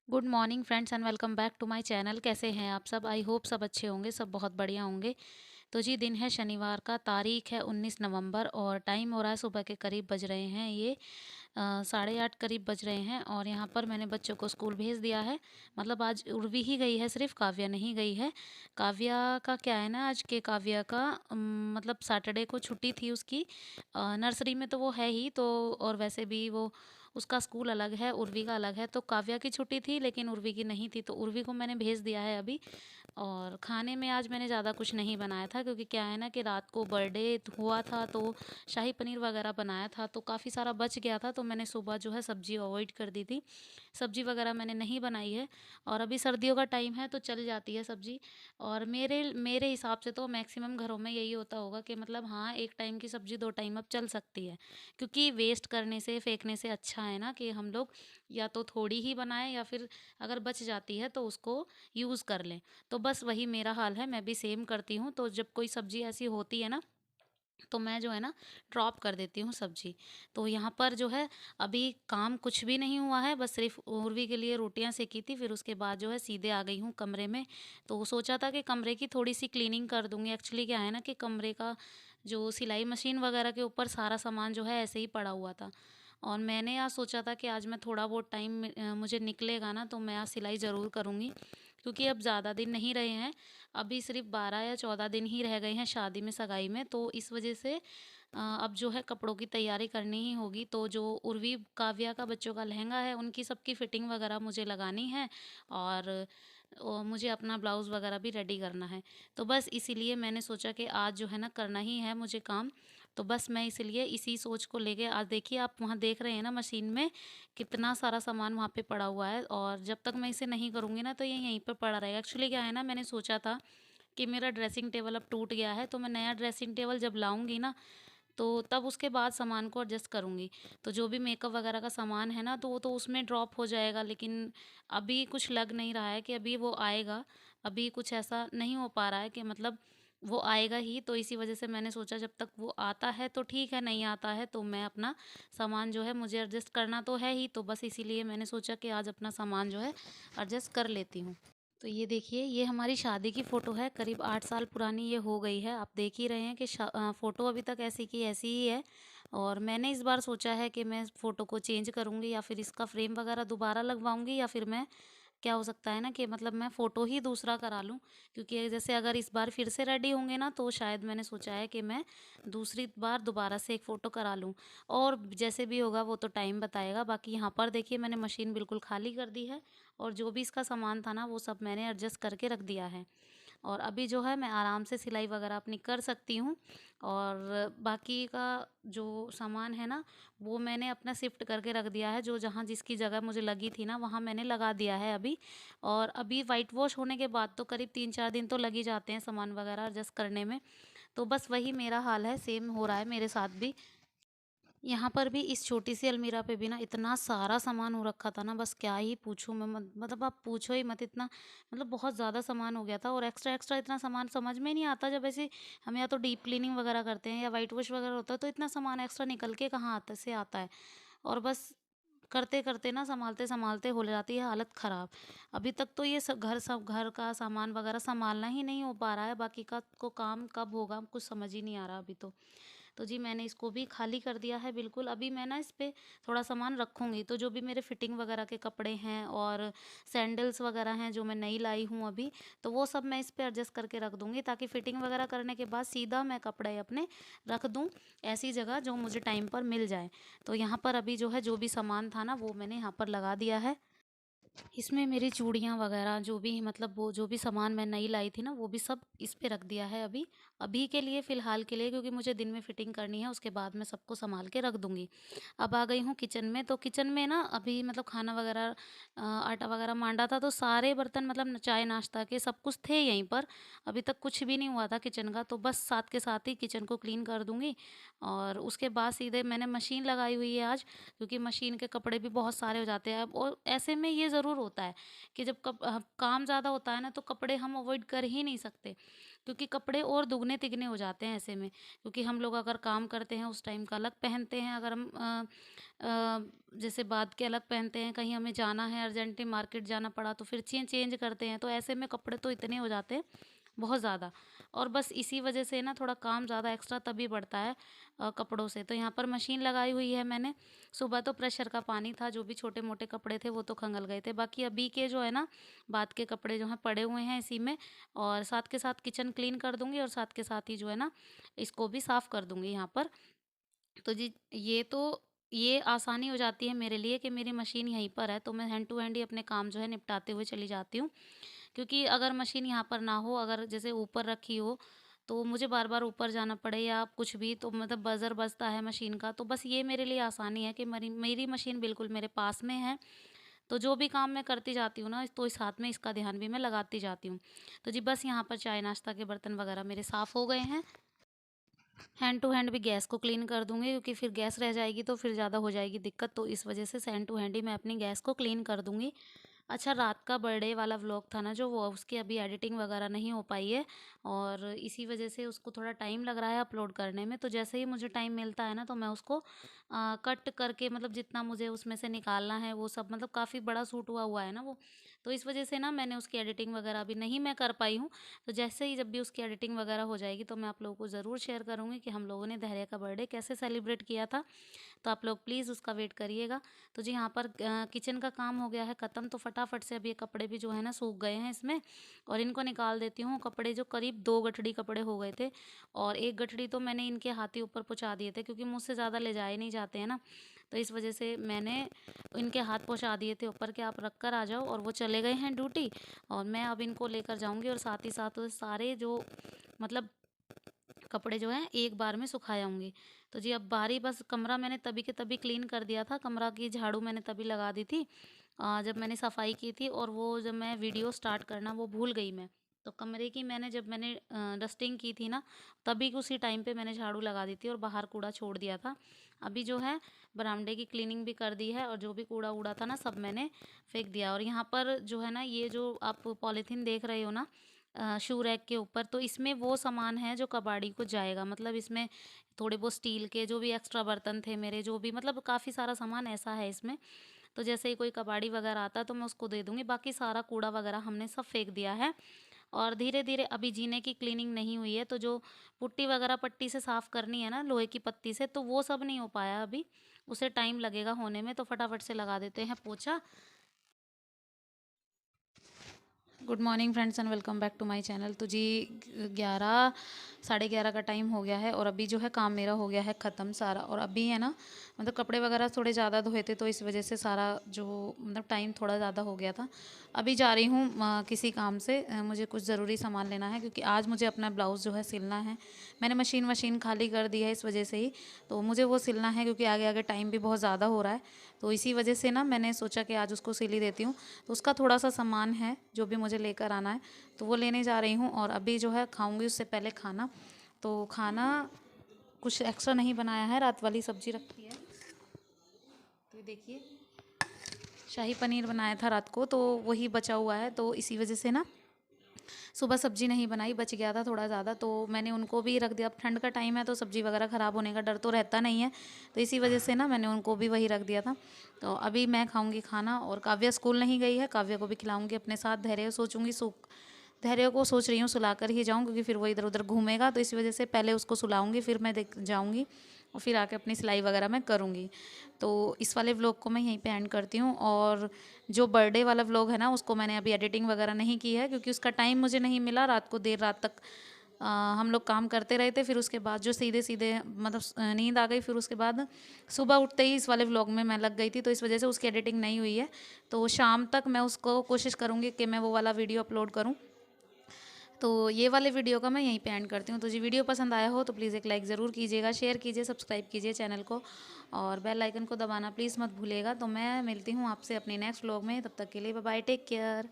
Good morning friends and welcome back to my channel. कैसे हैं आप सब? आई होप सब अच्छे होंगे, सब बहुत बढ़िया होंगे। तो जी दिन है शनिवार का, तारीख है 19 नवंबर और टाइम हो रहा है सुबह के करीब बज रहे हैं ये 8:30 करीब बज रहे हैं। और यहाँ पर मैंने बच्चों को स्कूल भेज दिया है। मतलब आज उर्वी ही गई है, सिर्फ काव्या नहीं गई है। काव्या का क्या है ना, आज के काव्या का मतलब सैटरडे को छुट्टी थी उसकी। नर्सरी में तो वो है ही तो, और वैसे भी वो उसका स्कूल अलग है, उर्वी का अलग है। तो काव्या की छुट्टी थी लेकिन उर्वी की नहीं थी, तो उर्वी को मैंने भेज दिया है अभी। और खाने में आज मैंने ज़्यादा कुछ नहीं बनाया था, क्योंकि क्या है ना कि रात को बर्थडे हुआ था तो शाही पनीर वगैरह बनाया था, तो काफ़ी सारा बच गया था। तो मैंने सुबह जो है सब्ज़ी अवॉइड कर दी थी, सब्ज़ी वगैरह मैंने नहीं बनाई है। और अभी सर्दियों का टाइम है तो चल जाती है सब्ज़ी। और मेरे मेरे हिसाब से तो मैक्सिमम घरों में यही होता होगा कि मतलब हाँ, एक टाइम की सब्ज़ी 2 टाइम अब चल सकती है। क्योंकि वेस्ट करने से, फेंकने से अच्छा है ना कि हम लोग या तो थोड़ी ही बनाएँ या फिर अगर बच जाती है तो उसको यूज़ कर लें। तो बस वही मेरा हाल है, मैं भी सेम करती हूँ। तो जब कोई सब्ज़ी ऐसी होती है ना, तो मैं जो है ना ड्रॉप कर देती हूँ सब्ज़ी। तो यहाँ पर जो है अभी काम कुछ भी नहीं हुआ है, बस सिर्फ़ उर्वी के लिए रोटियाँ सेकी थी, फिर उसके बाद जो है सीधे आ गई हूँ कमरे में। तो सोचा था कि कमरे की थोड़ी-सी क्लीनिंग कर दूँगी। एक्चुअली क्या है ना कि कमरे का जो सिलाई मशीन वगैरह के ऊपर सारा सामान जो है ऐसे ही पड़ा हुआ था। और मैंने आज सोचा था कि आज मैं थोड़ा बहुत टाइम मुझे निकलेगा ना, तो मैं आज सिलाई ज़रूर करूँगी। क्योंकि अब ज़्यादा दिन नहीं रहे हैं, अभी सिर्फ़ 12 या 14 दिन ही रह गए हैं शादी में, सगाई में। तो इस वज़ह से अब जो है कपड़ों की तैयारी करनी ही होगी। तो जो उर्वी, काव्या का बच्चों का लहंगा है, उनकी सबकी फ़िटिंग वग़ैरह मुझे लगानी है। और मुझे अपना ब्लाउज़ वग़ैरह भी रेडी करना है। तो बस इसीलिए मैंने सोचा कि आज जो है ना करना ही है मुझे काम। तो बस मैं इसीलिए इसी सोच को लेके आज देखिए, आप वहाँ देख रहे हैं ना मशीन में कितना सारा सामान वहाँ पे पड़ा हुआ है। और जब तक मैं इसे नहीं करूँगी ना तो ये यहीं पे पड़ा रहेगा। एक्चुअली क्या है ना, मैंने सोचा था कि मेरा ड्रेसिंग टेबल अब टूट गया है, तो मैं नया ड्रेसिंग टेबल जब लाऊँगी ना, तो तब उसके बाद सामान को एडजस्ट करूँगी। तो जो भी मेकअप वगैरह का सामान है ना, तो वो तो उसमें ड्रॉप हो जाएगा। लेकिन अभी कुछ लग नहीं रहा है कि अभी वो आएगा। अभी कुछ ऐसा नहीं हो पा रहा है कि मतलब वो आएगा ही। तो इसी वज़ह से मैंने सोचा जब तक वो आता है तो ठीक है, नहीं आता है तो मैं अपना सामान जो है, मुझे एडजस्ट करना तो है ही, तो बस इसीलिए मैंने सोचा कि आज अपना सामान जो है एडजस्ट कर लेती हूँ। तो ये देखिए, ये हमारी शादी की फ़ोटो है, करीब 8 साल पुरानी ये हो गई है। आप देख ही रहे हैं कि फ़ोटो अभी तक ऐसी की ऐसी ही है। और मैंने इस बार सोचा है कि मैं फ़ोटो को चेंज करूँगी, या फिर इसका फ्रेम वगैरह दोबारा लगवाऊँगी, या फिर मैं क्या हो सकता है ना कि मतलब मैं फ़ोटो ही दूसरा करा लूँ। क्योंकि जैसे अगर इस बार फिर से रेडी होंगे ना, तो शायद मैंने सोचा है कि मैं दूसरी बार दोबारा से एक फ़ोटो करा लूँ। और जैसे भी होगा वो तो टाइम बताएगा। बाकी यहाँ पर देखिए, मैंने मशीन बिल्कुल खाली कर दी है और जो भी इसका सामान था ना वो सब मैंने एडजस्ट करके रख दिया है। और अभी जो है मैं आराम से सिलाई वगैरह अपनी कर सकती हूँ। और बाकी का जो सामान है ना, वो मैंने अपना शिफ्ट करके रख दिया है, जो जहाँ जिसकी जगह मुझे लगी थी ना वहाँ मैंने लगा दिया है अभी। और अभी वाइट वॉश होने के बाद तो करीब 3-4 दिन तो लग ही जाते हैं सामान वगैरह एडजस्ट करने में। तो बस वही मेरा हाल है, सेम हो रहा है मेरे साथ भी। यहाँ पर भी इस छोटी सी अलमीरा पे भी ना इतना सारा सामान हो रखा था ना, बस क्या ही पूछूं मैं। मतलब आप पूछो ही मत, इतना मतलब बहुत ज़्यादा सामान हो गया था। और एक्स्ट्रा एक्स्ट्रा इतना सामान समझ में नहीं आता, जब ऐसे हम या तो डीप क्लीनिंग वगैरह करते हैं या वाइट वॉश वगैरह होता है, तो इतना सामान एक्स्ट्रा निकल के कहाँ आता से आता है। और बस करते करते ना, संभालते संभालते हो जाती है हालत ख़राब। अभी तक तो ये सब घर का सामान वगैरह संभालना ही नहीं हो पा रहा है, बाकी का को काम कब होगा कुछ समझ ही नहीं आ रहा अभी तो। तो जी मैंने इसको भी खाली कर दिया है बिल्कुल। अभी मैं ना इस पे थोड़ा सामान रखूँगी, तो जो भी मेरे फिटिंग वगैरह के कपड़े हैं और सैंडल्स वगैरह हैं जो मैं नई लाई हूँ अभी, तो वो सब मैं इस पे एडजस्ट करके रख दूँगी, ताकि फिटिंग वगैरह करने के बाद सीधा मैं कपड़े अपने रख दूँ ऐसी जगह जो मुझे टाइम पर मिल जाए। तो यहाँ पर अभी जो है, जो भी सामान था ना वो मैंने यहाँ पर लगा दिया है। इसमें मेरी चूड़ियाँ वगैरह जो भी मतलब वो जो भी सामान मैं नई लाई थी ना, वो भी सब इस पे रख दिया है अभी। अभी के लिए फ़िलहाल के लिए, क्योंकि मुझे दिन में फ़िटिंग करनी है, उसके बाद मैं सबको सँभाल के रख दूँगी। अब आ गई हूँ किचन में। तो किचन में ना अभी मतलब खाना वगैरह आटा वगैरह मांडा था, तो सारे बर्तन मतलब चाय नाश्ता के सब कुछ थे यहीं पर। अभी तक कुछ भी नहीं हुआ था किचन का, तो बस साथ के साथ ही किचन को क्लीन कर दूँगी। और उसके बाद सीधे मैंने मशीन लगाई हुई है आज, क्योंकि मशीन के कपड़े भी बहुत सारे हो जाते हैं अब। और ऐसे में ये ज़रूर होता है कि जब काम ज़्यादा होता है ना, तो कपड़े हम अवॉइड कर ही नहीं सकते। क्योंकि कपड़े और दुगने तिगने हो जाते हैं ऐसे में। क्योंकि हम लोग अगर काम करते हैं उस टाइम का अलग पहनते हैं, अगर हम जैसे बाद के अलग पहनते हैं, कहीं हमें जाना है अर्जेंटली मार्केट जाना पड़ा तो फिर चेंज करते हैं, तो ऐसे में कपड़े तो इतने हो जाते हैं बहुत ज़्यादा। और बस इसी वजह से ना थोड़ा काम ज़्यादा एक्स्ट्रा तभी बढ़ता है कपड़ों से। तो यहाँ पर मशीन लगाई हुई है मैंने। सुबह तो प्रेशर का पानी था, जो भी छोटे मोटे कपड़े थे वो तो खंगल गए थे, बाकी अभी के जो है ना बाद के कपड़े जो हैं पड़े हुए हैं इसी में। और साथ के साथ किचन क्लीन कर दूंगी और साथ के साथ ही जो है ना इसको भी साफ़ कर दूंगी यहाँ पर। तो जी ये आसानी हो जाती है मेरे लिए कि मेरी मशीन यहीं पर है, तो मैं हैंड टू हैंड ही अपने काम जो है निपटाते हुए चली जाती हूँ। क्योंकि अगर मशीन यहाँ पर ना हो, अगर जैसे ऊपर रखी हो, तो मुझे बार-बार ऊपर जाना पड़े या कुछ भी, तो मतलब बज़र बजता है मशीन का, तो बस ये मेरे लिए आसानी है कि मरी मेरी मशीन बिल्कुल मेरे पास में है। तो जो भी काम मैं करती जाती हूँ ना, तो इस साथ में इसका ध्यान भी मैं लगाती जाती हूँ। तो जी बस यहाँ पर चाय नाश्ता के बर्तन वगैरह मेरे साफ़ हो गए हैं। हैंड टू हैंड भी गैस को क्लीन कर दूँगी, क्योंकि फिर गैस रह जाएगी तो फिर ज़्यादा हो जाएगी दिक्कत, तो इस वजह से हैंड टू हैंड ही मैं अपनी गैस को क्लीन कर दूँगी। अच्छा, रात का बर्थडे वाला व्लॉग था ना जो, वो उसकी अभी एडिटिंग वगैरह नहीं हो पाई है और इसी वजह से उसको थोड़ा टाइम लग रहा है अपलोड करने में। तो जैसे ही मुझे टाइम मिलता है ना तो मैं उसको कट करके, मतलब जितना मुझे उसमें से निकालना है वो सब, मतलब काफ़ी बड़ा शूट हुआ हुआ है ना वो, तो इस वजह से ना मैंने उसकी एडिटिंग वगैरह अभी नहीं मैं कर पाई हूँ। तो जैसे ही जब भी उसकी एडिटिंग वगैरह हो जाएगी तो मैं आप लोगों को ज़रूर शेयर करूँगी कि हम लोगों ने धैर्य का बर्थडे कैसे सेलिब्रेट किया था। तो आप लोग प्लीज़ उसका वेट करिएगा। तो जी यहाँ पर किचन का काम हो गया है ख़त्म, तो फटाफट से अब ये कपड़े भी जो है ना सूख गए हैं इसमें, और इनको निकाल देती हूँ। कपड़े जो करीब 2 गठड़ी कपड़े हो गए थे, और 1 गठड़ी तो मैंने इनके हाथ ही ऊपर पहुँचा दिए थे, क्योंकि मुझसे ज़्यादा ले जाए नहीं जाते हैं ना, तो इस वजह से मैंने इनके हाथ पहुँचा दिए थे ऊपर, के आप रख कर आ जाओ, और वो चले गए हैं ड्यूटी, और मैं अब इनको लेकर जाऊँगी और साथ ही साथ वो सारे जो मतलब कपड़े जो हैं एक बार में सुखा आऊँगी। तो जी अब बारी, बस कमरा मैंने तभी के तभी क्लीन कर दिया था, कमरा की झाड़ू मैंने तभी लगा दी थी जब मैंने सफाई की थी, और वो जब मैं वीडियो स्टार्ट करना वो भूल गई मैं। तो कमरे की मैंने जब मैंने डस्टिंग की थी ना, तभी उसी टाइम पे मैंने झाड़ू लगा दी थी और बाहर कूड़ा छोड़ दिया था। अभी जो है बरामदे की क्लीनिंग भी कर दी है, और जो भी कूड़ा उड़ा था ना सब मैंने फेंक दिया। और यहाँ पर जो है ना, ये जो आप पॉलीथीन देख रहे हो ना शू रैक के ऊपर, तो इसमें वो सामान है जो कबाड़ी को जाएगा। मतलब इसमें थोड़े बहुत स्टील के जो भी एक्स्ट्रा बर्तन थे मेरे, जो भी मतलब काफ़ी सारा सामान ऐसा है इसमें। तो जैसे ही कोई कबाड़ी वगैरह आता है तो मैं उसको दे दूँगी, बाकी सारा कूड़ा वगैरह हमने सब फेंक दिया है। और धीरे-धीरे अभी जीने की क्लीनिंग नहीं हुई है, तो जो पुट्टी वगैरह पट्टी से साफ़ करनी है ना लोहे की पत्ती से, तो वो सब नहीं हो पाया अभी, उसे टाइम लगेगा होने में, तो फटाफट से लगा देते हैं पोछा। Good morning friends and welcome back to my channel. तो जी 11 साढ़े 11 का टाइम हो गया है, और अभी जो है काम मेरा हो गया है ख़त्म सारा। और अभी है ना, मतलब कपड़े वगैरह थोड़े ज़्यादा धोए थे, तो इस वजह से सारा जो मतलब टाइम थोड़ा ज़्यादा हो गया था। अभी जा रही हूँ किसी काम से, मुझे कुछ ज़रूरी सामान लेना है, क्योंकि आज मुझे अपना ब्लाउज़ जो है सिलना है। मैंने मशीन खाली कर दी है इस वजह से ही, तो मुझे वो सिलना है, क्योंकि आगे आगे टाइम भी बहुत ज़्यादा हो रहा है। तो इसी वजह से ना मैंने सोचा कि आज उसको सिल ही देती हूँ। तो उसका थोड़ा सा सामान है जो भी मुझे लेकर आना है, तो वो लेने जा रही हूँ। और अभी जो है खाऊंगी उससे पहले खाना, तो खाना कुछ एक्स्ट्रा नहीं बनाया है, रात वाली सब्जी रखी है। तो ये देखिए, शाही पनीर बनाया था रात को, तो वही बचा हुआ है, तो इसी वजह से ना सुबह सब्जी नहीं बनाई, बच गया था थोड़ा ज़्यादा, तो मैंने उनको भी रख दिया। अब ठंड का टाइम है तो सब्जी वगैरह ख़राब होने का डर तो रहता नहीं है, तो इसी वजह से ना मैंने उनको भी वही रख दिया था। तो अभी मैं खाऊंगी खाना, और काव्या स्कूल नहीं गई है, काव्या को भी खिलाऊंगी अपने साथ। धैर्य को सोच रही हूँ सुलाकर ही जाऊँ, क्योंकि फिर वो इधर उधर घूमेगा, तो इसी वजह से पहले उसको सुलाऊंगी, फिर मैं देख जाऊँगी, और फिर आके अपनी सिलाई वगैरह मैं करूँगी। तो इस वाले व्लॉग को मैं यहीं पे एंड करती हूँ। और जो बर्थडे वाला व्लॉग है ना, उसको मैंने अभी एडिटिंग वगैरह नहीं की है, क्योंकि उसका टाइम मुझे नहीं मिला। रात को देर रात तक हम लोग काम करते रहे थे, फिर उसके बाद जो सीधे सीधे मतलब नींद आ गई, फिर उसके बाद सुबह उठते ही इस वाले व्लॉग में मैं लग गई थी, तो इस वजह से उसकी एडिटिंग नहीं हुई है। तो शाम तक मैं उसको कोशिश करूँगी कि मैं वो वाला वीडियो अपलोड करूँ। तो ये वाले वीडियो का मैं यहीं पे एंड करती हूँ। तो जी वीडियो पसंद आया हो तो प्लीज़ एक लाइक ज़रूर कीजिएगा, शेयर कीजिए, सब्सक्राइब कीजिए चैनल को, और बेल आइकन को दबाना प्लीज़ मत भूलिएगा। तो मैं मिलती हूँ आपसे अपने नेक्स्ट व्लॉग में, तब तक के लिए बाय बाय, टेक केयर।